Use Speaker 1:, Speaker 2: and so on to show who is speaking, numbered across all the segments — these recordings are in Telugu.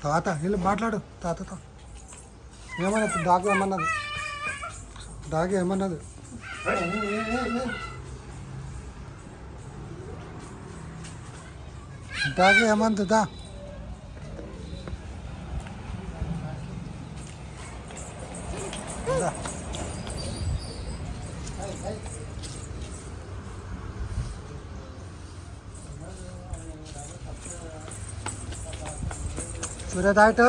Speaker 1: తాత వీళ్ళు మాట్లాడు తాతతో. ఏమన్నది డాగ్? ఏమన్నది డాగ్? ఏమన్నది? డాగ్ ఏమన్నది? దా సూర్య దాటు.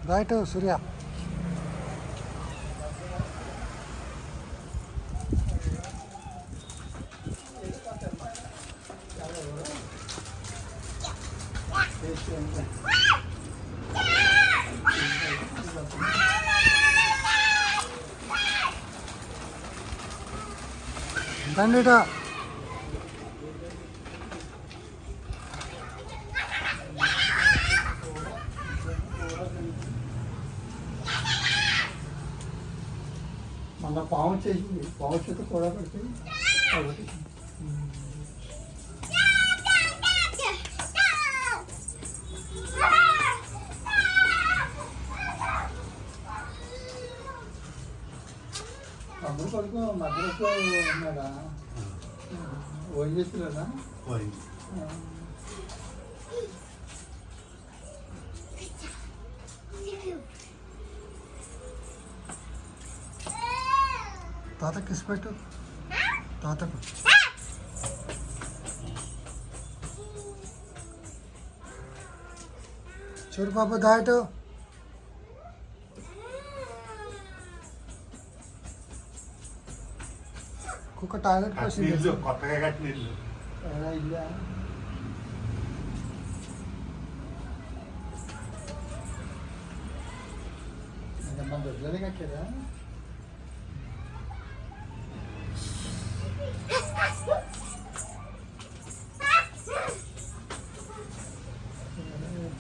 Speaker 1: రైట్ సూర్య. రండిట.
Speaker 2: మళ్ళీ పాము చేసింది. పాము చేత కూడా పడితే తమ్ముడు కొడుకు మద్రాసులో ఉన్నాడా? ఓఎన్జీసీలోనా?
Speaker 1: తాత కిస్ పెట్టు తాతకు. చూడు పాప దాటు. కుక్క టాయిలెట్ పోసింది.
Speaker 3: కొత్తగా కట్టిన ఇల్లు.
Speaker 2: ఇల్లా మన దొడ్లోనే కట్టారా?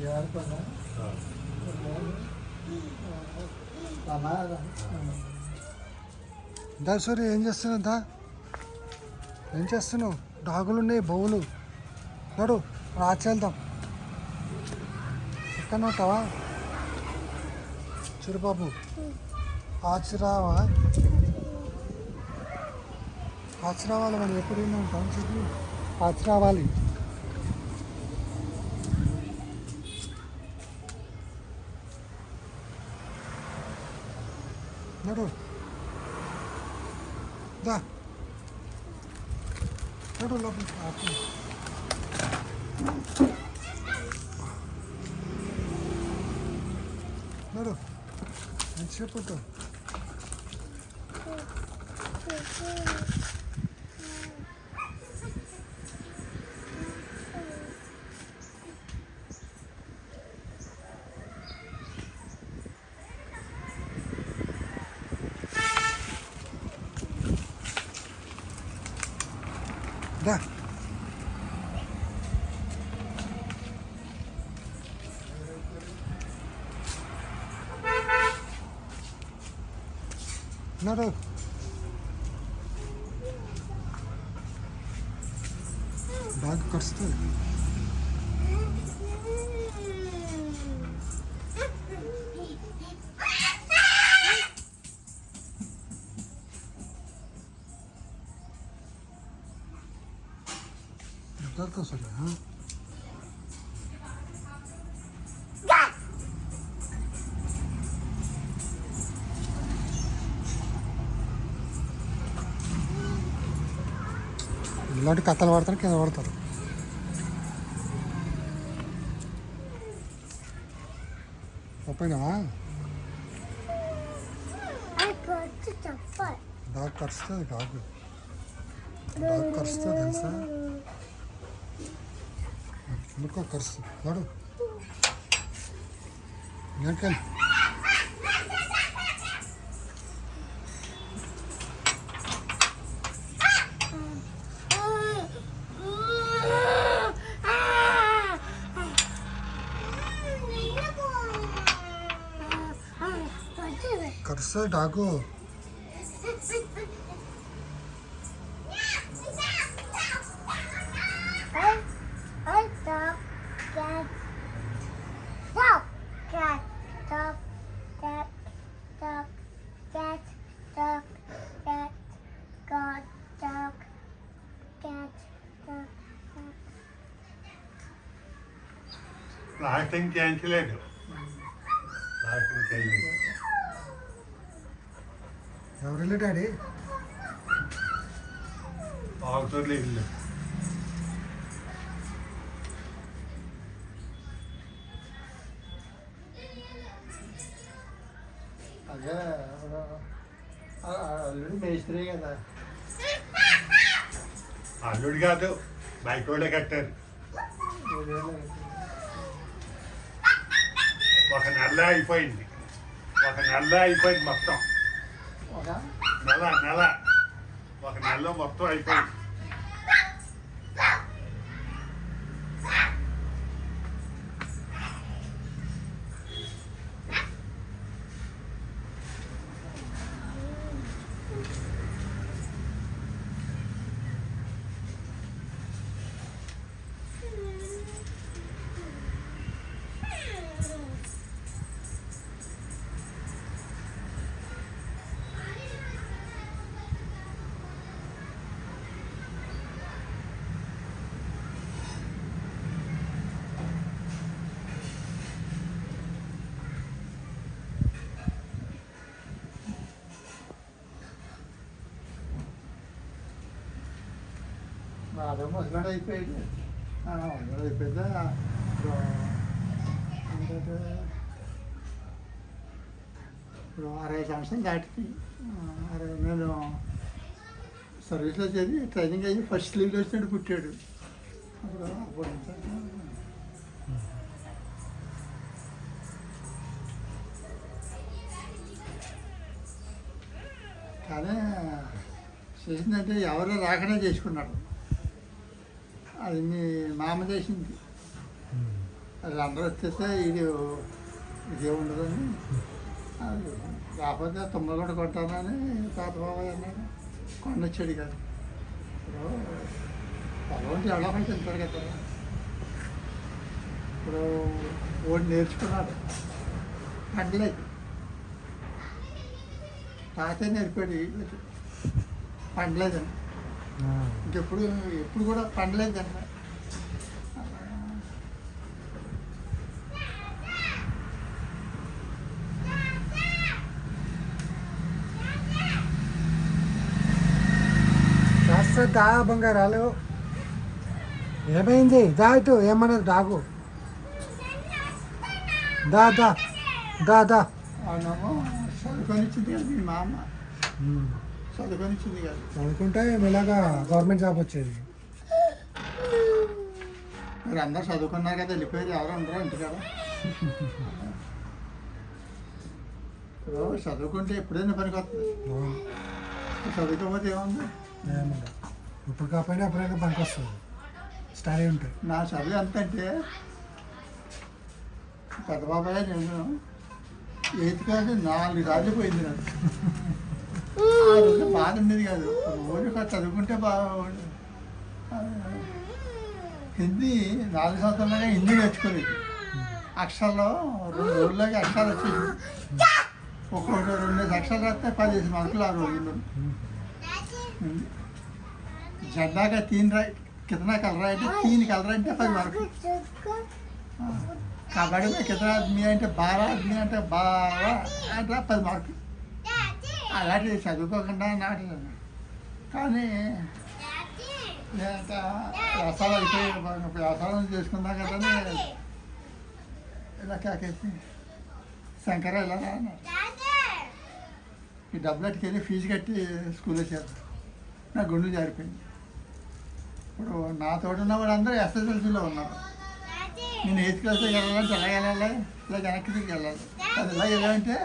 Speaker 2: జారుకున్నా
Speaker 1: దా సూర్య ఏం చేస్తున్నావు? దా ఏం చేస్తున్నావు? డాగులు ఉన్నాయి, బొవులు. నడు రాచి వెళ్దాం. ఎక్కడ ఉంటావా? చిరుబాబు ఆచిరావా? ఆచిరావాలి. మనం ఎప్పుడు ఉంటాం చెప్పి ఆచిరావాలి. నడు దా నడు లోపలికి. నడు ఎంతసేపు ఉంటావు? దా నడు. డాగ్ కరుస్తుంది. ఇద్దరితో సరే ఇలాంటి కథలు పడతారు, కింద పడతారు. ఒప్పైనావా? డాగ్ కరుస్తుంది. డాగ్ కరుస్తుంది తెలుసా? ఎందుకో కరుస్తుంది. వాడు వెనకాలి. వరుస డాగు
Speaker 3: last time cancel last time cancel
Speaker 1: ఎవరు డాడీ
Speaker 3: ఆగుతారు ఇల్లు
Speaker 2: అదే అల్లుడు మేస్త్రి కదా.
Speaker 3: అల్లుడు కాదు బయట వాళ్ళే కట్టారు. ఒక నెల అయిపోయింది మొత్తం.
Speaker 2: ఒక
Speaker 3: నెల ఒక నెలలో మొత్తం అయిపోయింది.
Speaker 2: అదే ముసలాడు అయిపోయాడు. ముసలాడు అయిపోయిందా ఇప్పుడు 60 సంవత్సరాలు దాటింది. నేను సర్వీస్లో చేసి ట్రైనింగ్ అయ్యి ఫస్ట్ లీవ్లో వచ్చినట్టు పుట్టాడు. అప్పుడు కానీ చేసిందంటే ఎవరో రాకనే చేసుకున్నాడు. అది మీ మామ చేసింది. అది అందరూ వచ్చేస్తే ఇదే ఉండదని అది రాకపోతే తుమ్మలు కూడా కొట్టానని తాత బాబాయ్ అన్నాడు. కొండొచ్చాడు కాదు. ఇప్పుడు పొలం ఎవడో ఒకటి తింటాడు కదా. ఇప్పుడు ఓడి నేర్చుకున్నాడు. పండలేదు. తాతే నేర్పాడు పండలేదండి. ఎప్పుడు కూడా పండలేదండి.
Speaker 1: కాస్త దా బంగారాలు ఏమైంది? దా ఇటు ఏమన్నది డాగు? దా దా దా దా
Speaker 2: అవునేమో చదువుకొనిచ్చింది కదా మీ మా అమ్మ. చదువుకొనిచ్చింది కదా.
Speaker 1: చదువుకుంటే ఇలాగా గవర్నమెంట్ జాబ్ వచ్చేది.
Speaker 2: మీరు అందరూ చదువుకున్నారు కదా, వెళ్ళిపోయారు. ఎవరు ఉండరు ఇంటికాడ. ఇప్పుడు చదువుకుంటే ఎప్పుడైనా పనికి వస్తుంది. చదువుకోకపోతే ఏముంది?
Speaker 1: ఇప్పుడు కాకపోయినా ఎప్పుడైనా పనికి వస్తుంది. స్టడీ ఉంటుంది.
Speaker 2: నా చదువు ఎంత అంటే పెద్ద బాబాయ్ నేను 8th క్లాస్ 4 సార్లు పోయింది. నాకు ఆ రోజు బాధ ఉండేది కాదు. రోజు చదువుకుంటే బాగుంది. హిందీ 4 సంవత్సరాలుగా హిందీ నేర్చుకోలేదు. అక్షరాలు 2 రోజుల్లోకి అక్షరాలు వచ్చేసి ఒక్కొక్కటి 2 అక్షరాలు రాస్తే 15 మార్కులు ఆ రోజుల్లో. జెండాగా कितना कल रहा है? 3 कल रहा है 10 మార్కులు. కబడ్డీ में कितना आदमी అంటే 12 ఆदमी అంటే 12 అంటే 10 మార్కులు. అలాంటి చదువుకోకుండా నాటినాను. కానీ నేను వ్యవసాయం అయిపోయి వ్యవసాయం చేసుకున్నా కదా ఇలా కాకేసి శంకర ఇలా అన్నారు. ఈ డబ్బులు అట్టుకెళ్ళి ఫీజు కట్టి స్కూల్లో చేస్తాను. నా గుండెలు జారిపోయింది. ఇప్పుడు నా తోట ఉన్న వాళ్ళందరూ ఎస్ఎస్ఎల్సీలో ఉన్నారు. నేను 8th క్లాస్లో వెళ్ళాలంటే ఎలా వెళ్ళాలి? ఇలా వెనక్కి తిరిగి వెళ్ళాలి. అది ఎలా వెళ్ళాలంటే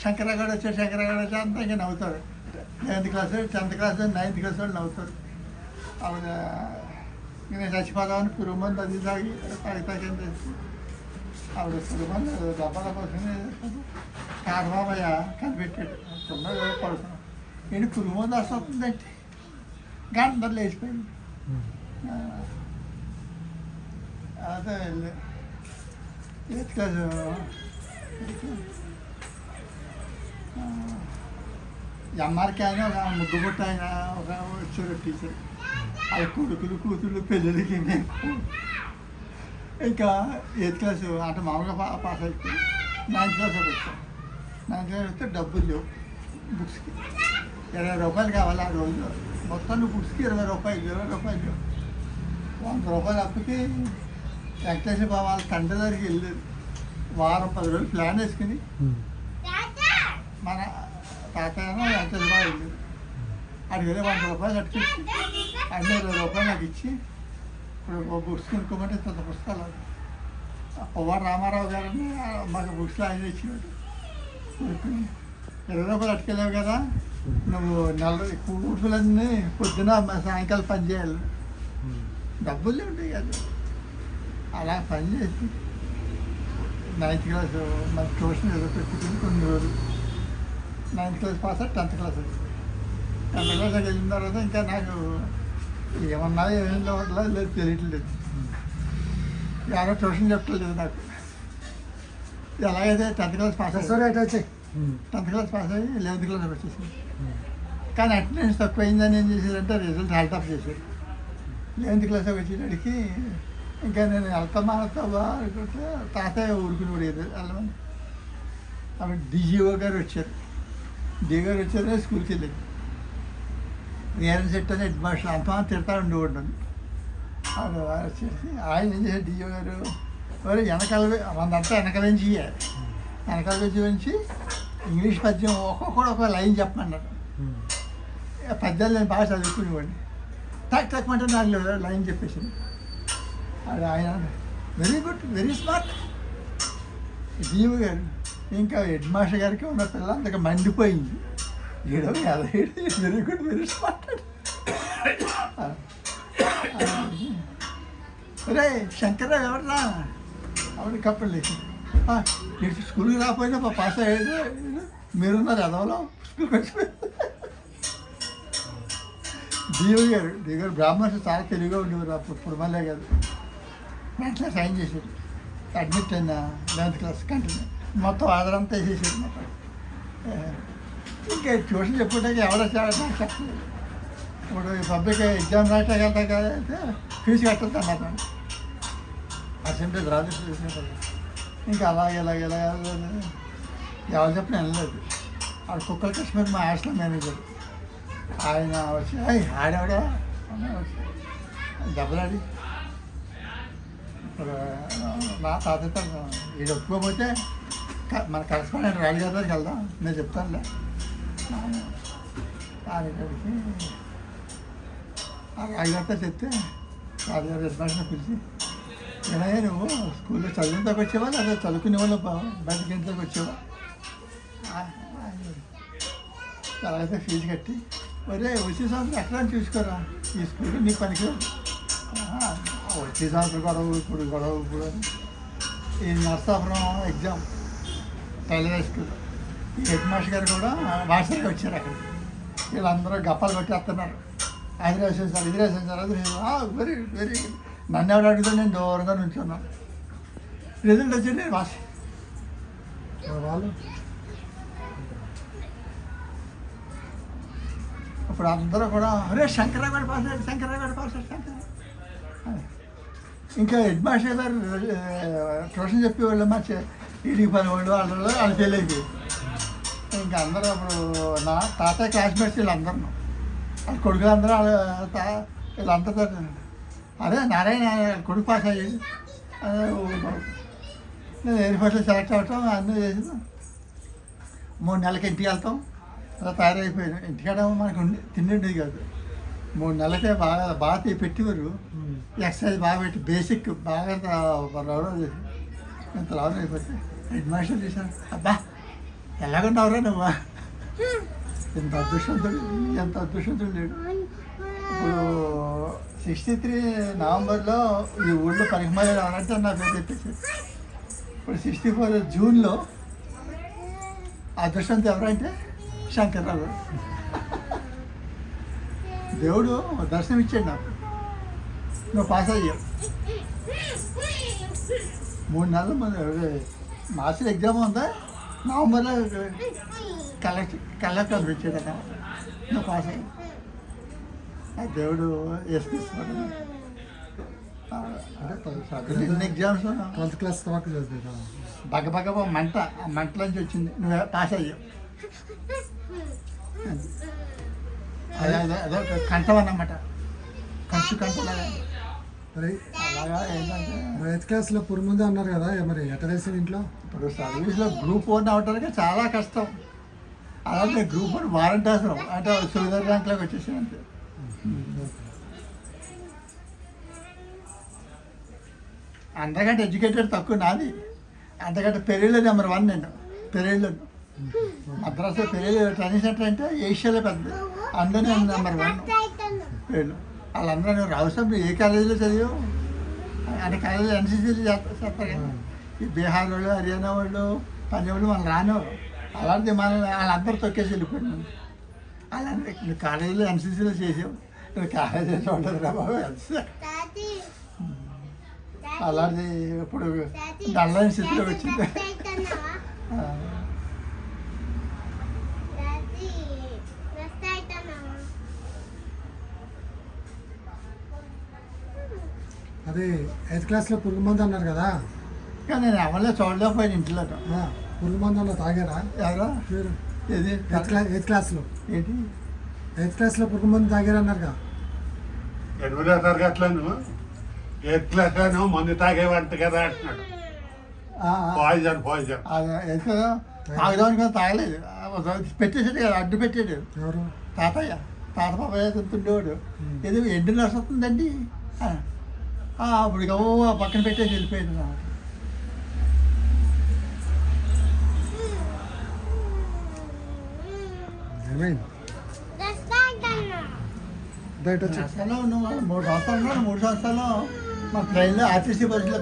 Speaker 2: శంకరగడ వచ్చి అంతా ఇంకా నవ్వుతారు. 9th class 10th class 9th class వాళ్ళు నవ్వుతారు. ఆవిడ నేను చచ్చిపోదామని పురుగుమంది అది తాగి తాగేం చేసి ఆవిడ పురుగుమంది డబ్బాల కోసం కాకబాబయ్య కనిపెట్టాడు తొందరగా పడుతున్నాం ఏంటి పురుగు మందు వస్తుందంటే గంటలు లేచిపోయింది. అదే ఎయిత్ క్లాస్ ఎంఆర్కి ఆయన ఒక ముగ్గు పుట్ట ఆయన ఒక వచ్చారు టీచర్ వాళ్ళ కొడుకులు కూతుళ్ళు పెళ్ళిళ్ళకి ఇంకా ఎయిత్ క్లాస్ అంటే మామూలుగా పాస్ అయిపోయి 9th క్లాస్ వచ్చాం. 9th క్లాస్ వస్తే డబ్బులు లేవు బుక్స్కి. 20 రూపాయలు కావాలి ఆ రోజు. మొత్తం బుక్స్కి 20 రూపాయలు లేవు. 100 రూపాయలు అప్పకి వెంకటేశ్వర బాబు వాళ్ళ తండ్రి దగ్గరికి వెళ్ళారు. వారం 10 రోజులు ప్లాన్ వేసుకుని మన తాతయ్య వెంకటేశ్వర బాబు వెళ్ళారు. అడిగి వెళ్ళి 100 రూపాయలు కట్టుకొచ్చి 20 రూపాయలు నాకు ఇచ్చి ఇప్పుడు బుక్స్ కొనుక్కోమంటే కొంత పుస్తకాలు పొవ్వాడు రామారావు గారని మాకు బుక్స్లో ఆయన ఇచ్చినట్టు కొనుక్కుని 20 రూపాయలు అట్టుకెళ్ళావు కదా నువ్వు కూతులన్నీ పొద్దున సాయంకాలం పని చేయాలి. డబ్బులు ఉంటాయి కదా అలా పని చేసి 9th క్లాస్ మన ట్యూషన్ ఏదో పెట్టుకుని కొన్ని రోజులు 9th క్లాస్ పాస్ అయ్యి 10th క్లాస్ వచ్చింది. 10th క్లాస్ వెళ్ళిన తర్వాత ఇంకా నాకు ఏమన్నా ఏం లేదు తెలియట్లేదు. ఎవరో ట్యూషన్ చెప్పలేదు నాకు. ఎలాగైతే 10th క్లాస్ పాస్ అయ్యి 10th క్లాస్ పాస్ అయ్యి 11th క్లాస్ వచ్చేసింది. కానీ అటెండెన్స్ తక్కువైందని ఏం చేశారంటే రిజల్ట్ హెల్ట్ ఆఫ్ చేశారు. 11th క్లాస్ వచ్చేటడికి ఇంకా నేను వెళ్తామా అనుకుంటే తాతయ్య ఊరుకుని పడేది వెళ్ళమని. అప్పుడు డిజిఓ గారు వచ్చారు. డిఓ గారు వచ్చారు స్కూల్కి వెళ్ళేది. రియల్ సెట్ అని హెడ్ మాస్టర్ అంతా తిడతా ఉండేవాడు. అది వచ్చేసి ఆయన ఏం చేశారు డిఓ గారు మరి వెనకాల మనంతా వెనకాల నుంచి వెనకాల నుంచి ఇంగ్లీష్ పద్యం ఒక్కొక్కడు ఒక లైన్ చెప్పమన్నారు. పద్యాలు నేను బాగా చదువుకునేవాడిని. తక్కువంటే నాకు లైన్ చెప్పేసింది. అది ఆయన very good very smart DO గారు. ఇంకా హెడ్ మాస్టర్ గారికి ఉన్న పిల్ల అంతగా మండిపోయింది. Very good very smart. అరే శంకర్రావు ఎవరా ఆవిడ కప్పలు లేచి ఇటు స్కూల్కి రాకపోయినా పాస్ అయ్యేది మీరున్నారు ఎదవలో స్కూల్కి వచ్చిపోయింది. డిఓ గారు బ్రాహ్మణ్స్ చాలా తెలివిగా ఉండేవారు. అప్పుడు పురమల్లే గారు వెంటనే సైన్ చేశారు. అడ్మిట్ అయిన 11th క్లాస్ కంటిన్యూ మొత్తం ఆధారంతా వేసేసారు. మొత్తం ఇంకా ట్యూషన్ చెప్పుకుంటే ఎవరో చెప్పలేదు. ఇప్పుడు పబ్లిక్ ఎగ్జామ్ రాయటానికి వెళ్తే ఫీజు కట్టద్దు అన్నారు. పర్సెంటేజ్ రాదు ఇంకా అలాగే ఎవరు చెప్పిన వెళ్ళలేదు. ఆడ కుక్కల కశ్మీర్ మా హాస్టల్ మేనేజర్ ఆయన వచ్చి ఆడావిడ దెబ్బలాడి నా తాతతో ఇది ఒప్పుకోకపోతే మన కరెస్పాండెంట్ రాజుగారి దగ్గరికి వెళ్దాం నేను చెప్తానులే. రాజుగారికి రాజుగారితో చెప్తే రాజుగారు హెడ్మాస్టర్ని పిలిచి ఏమయ్యా నువ్వు స్కూల్లో చదువుతాకు వచ్చావా లేదా చదువుకునే వాళ్ళు బయటకి ఇంట్లోకి వచ్చావా? అలాగైతే ఫీజు కట్టి ఒరే వచ్చే సంవత్సరం ఎక్కడ చూసుకోరా ఈ స్కూల్ నీకు పనికి వచ్చే సంవత్సరం గొడవ ఈ నర్సాపురం ఎగ్జామ్ టైలర్ హై స్కూల్ ఈ హెడ్ మాస్టర్ గారు కూడా మాస్టర్గా వచ్చారు. అక్కడ వీళ్ళందరూ గప్పాలు కొట్టేస్తున్నారు. అది రాసాను సార్ ఇది రాసాను సార్ అది వెరీ వెరీ నన్ను ఎవరు అడిగితే నేను దూరంగా నుంచున్నాను. రిజల్ట్ వచ్చి నేను పాస్.
Speaker 1: వాళ్ళు
Speaker 2: ఇప్పుడు అందరూ కూడా అరే శంకర్రావు గారు పాస్ అయ్యాడు శంకర్రావు గారు పాస్ అయ్యాడు శంకర్రావు. ఇంకా హెడ్ మాస్టర్ గారు ట్యూషన్ చెప్పేవాళ్ళు మా ఈడికి పనివాళ్ళు వాళ్ళు తెలియదు. ఇంకా అందరూ అప్పుడు నా తాతయ్య క్లాస్మేట్స్ వీళ్ళందరూ వాళ్ళ కొడుకులు అందరూ వీళ్ళంతా అరే నారాయణ కొడుకు పాస్ అయ్యాడు. నేను ఎయిర్ ఫోర్స్లో సెలెక్ట్ అవ్వటం అన్నీ చేసి 3 నెలలకి ఇంటికి వెళ్తాం. అలా తయారైపోయాను. ఇంటికాడ మనకు తిండి ఉండేది కాదు. 3 నెలలకే బాగా పెట్టేవారు. ఎక్సర్సైజ్ బాగా పెట్టి బేసిక్ బాగా రావడం చేసి ఎంత రావడం అయిపోతే హెడ్ మాస్టర్ చేశాను. అబ్బా ఎలాగున్నావురా నువ్వు ఎంత అదృష్టవంతుడు లేడు. ఇప్పుడు 63 నవంబర్లో ఈ ఊళ్ళో పరిగమలు రావాలంటే నా పేరు చెప్పేసి ఇప్పుడు 64 జూన్లో అదృష్టంతో ఎవరంటే శంకర్రావు. దేవుడు దర్శనం ఇచ్చాడు నాకు. నువ్వు పాస్ అయ్యావు. 3 నెలల ముందు మాస్టర్ ఎగ్జామ్ ఉందా, నవంబర్లో కలెక్టర్ వచ్చాడు అన్న. నువ్వు పాస్ అయ్యావు. ఆ దేవుడు వేసుకొస్తున్నాడు. ఎన్ని ఎగ్జామ్స్
Speaker 1: 12th క్లాస్ దాకా చదివా.
Speaker 2: బగబగ మంట, ఆ మంటలోంచి వచ్చింది. నువ్వు పాస్ అయ్యావు. అదొక కంఠం అన్నమాట, కంచు కంటలాగా.
Speaker 1: మరి
Speaker 2: అలాగా ఏంటంటే
Speaker 1: 8th క్లాస్లో పురుముందు అన్నారు కదా, మరి ఎట్ట తెలిసింది ఇంట్లో?
Speaker 2: ఇప్పుడు సర్వీస్లో గ్రూప్ 1 అవటానికి చాలా కష్టం. అలాగే గ్రూప్ 1 వారంటీ అవసరం అంటే సువిధర్ ర్యాంక్లోకి వచ్చేసి అంతే. అంతకంటే ఎడ్యుకేటెడ్ తక్కువ నాది. అంతకంటే పెరీలో నెంబర్ 1 నేను. పెరీలో మద్రాసు పెరీలో ట్రైనింగ్ సెంటర్ అంటే ఏషియాలో పెద్ద. అందులో నేను నెంబర్ 1 పెరీలో. వాళ్ళందరూ నువ్వు రావుసాబ్ ఏ కాలేజీలో చదివావు అంటే కాలేజీలో ఎన్సీసీలు చేస్తారు కదా. ఈ బీహార్ వాళ్ళు, హర్యానా వాళ్ళు, పంజాబ్ వాళ్ళు మనం రానివారు. అలాంటి వాళ్ళందరూ తొక్కేసి వెళ్ళిపోయాను. అలాంటి నువ్వు కాలేజీలో ఎన్సీసీలో చేసావు, నువ్వు కాలేజీలో ఉండదు రా బాబు. అలాంటి ఇప్పుడు డల్లని స్థితిలో వచ్చింది.
Speaker 1: అది 8th క్లాస్లో పురుగు మందు అన్నారు కదా,
Speaker 2: కానీ నేను ఎవరిలో చూడలేకపోయాను ఇంట్లో.
Speaker 1: పురుగు మందు అన్న తాగారా
Speaker 2: ఎవరో
Speaker 1: మీరు?
Speaker 2: ఏది
Speaker 1: 8th క్లాస్లో
Speaker 2: ఏంటి
Speaker 1: 8th క్లాస్లో పురుగు మందు తాగారు అన్నారుగా.
Speaker 3: 8వ తరగతిలోను 8th క్లాస్లోను మందు తాగేవంట కదా అంటున్నాడు. పాయిజన్
Speaker 2: తాగడానికి తాగలేదు, పెట్టేసాడు కదా, అడ్డు పెట్టాడు
Speaker 1: ఎవరు?
Speaker 2: తాతయ్య. తాత పాపయ్య తింటుండేవాడు. ఏదో ఎండు నర్స్ వస్తుందండి, అప్పుడు పక్కన పెట్టేసి వెళ్ళిపోయింది నాకు.
Speaker 1: ఏమైంది? బయట వచ్చి
Speaker 2: సంవత్సరాలు ఉన్నాం, 3 సంవత్సరాలు ఉన్నాను. 3 సంవత్సరాలు మా ట్రైన్లో ఆర్టీసీ బస్సులో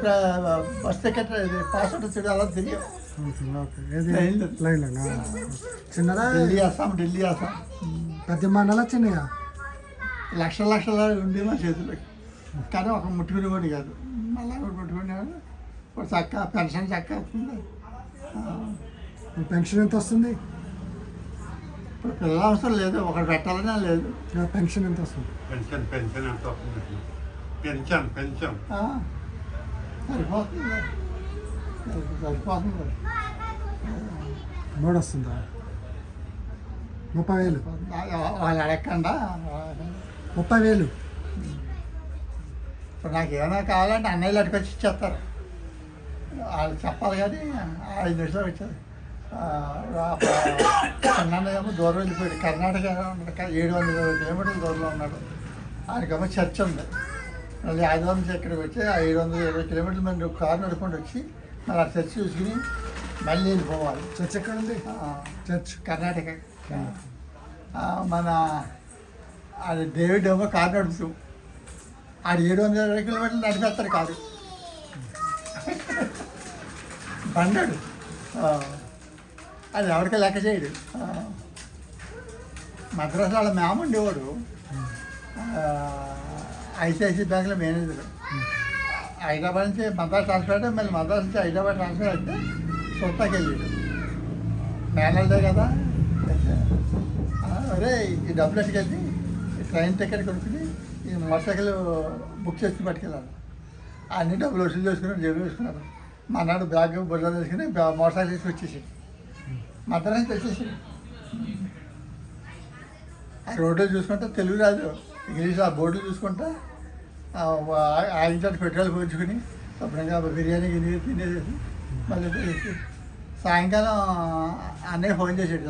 Speaker 2: బస్ టికెట్ పాస్ అవుట్ వచ్చాడు. అలా తెలియదు.
Speaker 1: ఓకే. ఏది లైన్లోనా? చిన్నదా?
Speaker 2: ఢిల్లీ అస్సాం, ఢిల్లీ అస్సాం.
Speaker 1: పెద్ద నెల చిన్నయా?
Speaker 2: లక్షల ఉండి మా చేతిలోకి. కానీ ఒక ముట్టుకునేవాడు కాదు, మళ్ళీ ముట్టుకునేవాడు. ఇప్పుడు చక్క పెన్షన్ చక్క వస్తుంది.
Speaker 1: పెన్షన్ ఎంత వస్తుంది?
Speaker 2: ఇప్పుడు పిల్లల అవసరం లేదు, ఒకటి పెట్టాలనే లేదు.
Speaker 1: పెన్షన్ ఎంత వస్తుంది?
Speaker 3: పెన్షన్ ఎంత వస్తుంది? పెన్షన్
Speaker 2: సరిపోతుంది, సరిపోతుంది.
Speaker 1: 3 వస్తుందా? 30,000.
Speaker 2: వాళ్ళు అడగకుండా
Speaker 1: 30,000.
Speaker 2: ఇప్పుడు నాకు ఏమైనా కావాలంటే అన్నయ్యలు అటుకొచ్చి ఇచ్చేస్తారు. వాళ్ళు చెప్పాలి కానీ 5 నిమిషాలు వచ్చారు. చిన్న ఏమో దూరం వెళ్ళిపోయాడు. కర్ణాటక 720 కిలోమీటర్ల దూరంలో ఉన్నాడు. ఆయనకేమో చర్చ్ ఉంది. మళ్ళీ ఆదివారం నుంచి ఇక్కడికి వచ్చి 520 కిలోమీటర్ల మంది కారు నడుపుకుంటూ వచ్చి మళ్ళీ ఆ చర్చ్ చూసుకుని మళ్ళీ వెళ్ళిపోవాలి.
Speaker 1: చర్చ్ ఎక్కడ ఉంది? చర్చ్
Speaker 2: కర్ణాటక. మన అది డేవిడ్ ఏమో కారు నడుపుతూ ఆడు 720 కిలోమీటర్లు నడిపేస్తాడు కారు. బండాడు అది ఎవరికి లెక్క చేయడు. మద్రాసు వాళ్ళ మేమ ఉండేవాడు, ఐసిఐసి బ్యాంకులో మేనేజర్. హైదరాబాద్ నుంచి మద్రాసు ట్రాన్స్ఫర్ అయితే మళ్ళీ మద్రాసు నుంచి హైదరాబాద్ ట్రాన్స్ఫర్ అయితే సొంతకి వెళ్ళాడు. మేనేజర్ కదా, అరే ఈ డబ్బులు ఎట్టుకెళ్ళి ట్రైన్ టికెట్ కొనుక్కుని ఈ మోటార్ సైకిల్ బుక్ చేసి పట్టుకెళ్ళాలి. అన్ని డబ్బులు వసూలు చేసుకున్నారు, జేబులు వేసుకున్నారు. మన్నాడు బ్యాగ్ బుర్రలో వేసుకుని మోటార్ సైకిల్ వేసి వచ్చేసి మద్రాసు వచ్చేసి ఆ రోడ్లు చూసుకుంటే తెలుగు రాదు, ఇంగ్లీష్. ఆ బోర్డులు చూసుకుంటా ఆగించాడు, పెట్రోల్ పోయించుకుని శుభ్రంగా బిర్యానీ తినేసి మళ్ళీ సాయంకాలం అన్నయ్య ఫోన్ చేసాడు.